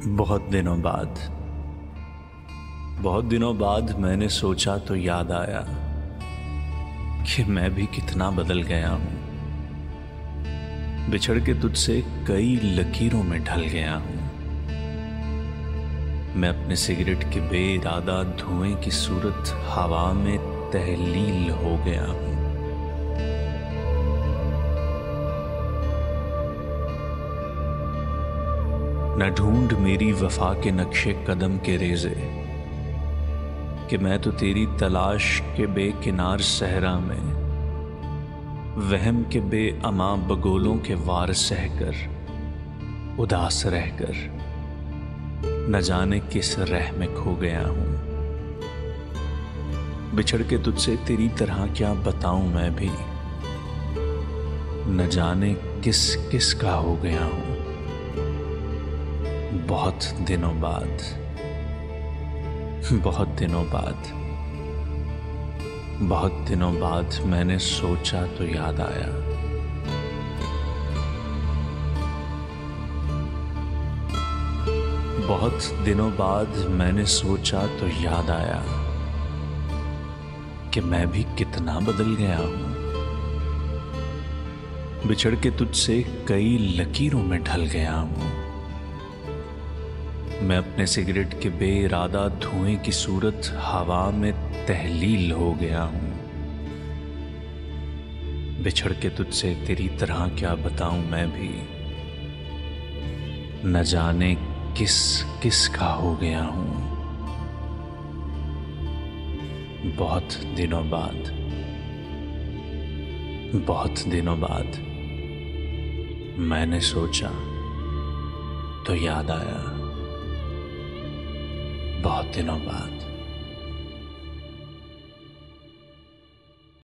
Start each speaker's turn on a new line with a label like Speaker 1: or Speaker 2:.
Speaker 1: बहुत दिनों बाद मैंने सोचा तो याद आया कि मैं भी कितना बदल गया हूं। बिछड़ के तुझसे कई लकीरों में ढल गया हूं। मैं अपने सिगरेट के बेइरादा धुएं की सूरत हवा में तहलील हो गया हूं। न ढूंढ मेरी वफा के नक्शे कदम के रेजे कि मैं तो तेरी तलाश के बेकिनार सहरा में वहम के बेअमा बगोलों के वार सहकर उदास रहकर न जाने किस रह में खो गया हूं। बिछड़ के तुझसे तेरी तरह क्या बताऊं मैं भी, न जाने किस किस का हो गया हूं। बहुत दिनों बाद मैंने सोचा तो याद आया। बहुत दिनों बाद मैंने सोचा तो याद आया कि मैं भी कितना बदल गया हूं। बिछड़ के तुझसे कई लकीरों में ढल गया हूं। मैं अपने सिगरेट के बेइरादा धुएं की सूरत हवा में तहलील हो गया हूं। बिछड़ के तुझसे तेरी तरह क्या बताऊं मैं भी, न जाने किस किस का हो गया हूं। बहुत दिनों बाद मैंने सोचा तो याद आया। बहुत दिनों बाद।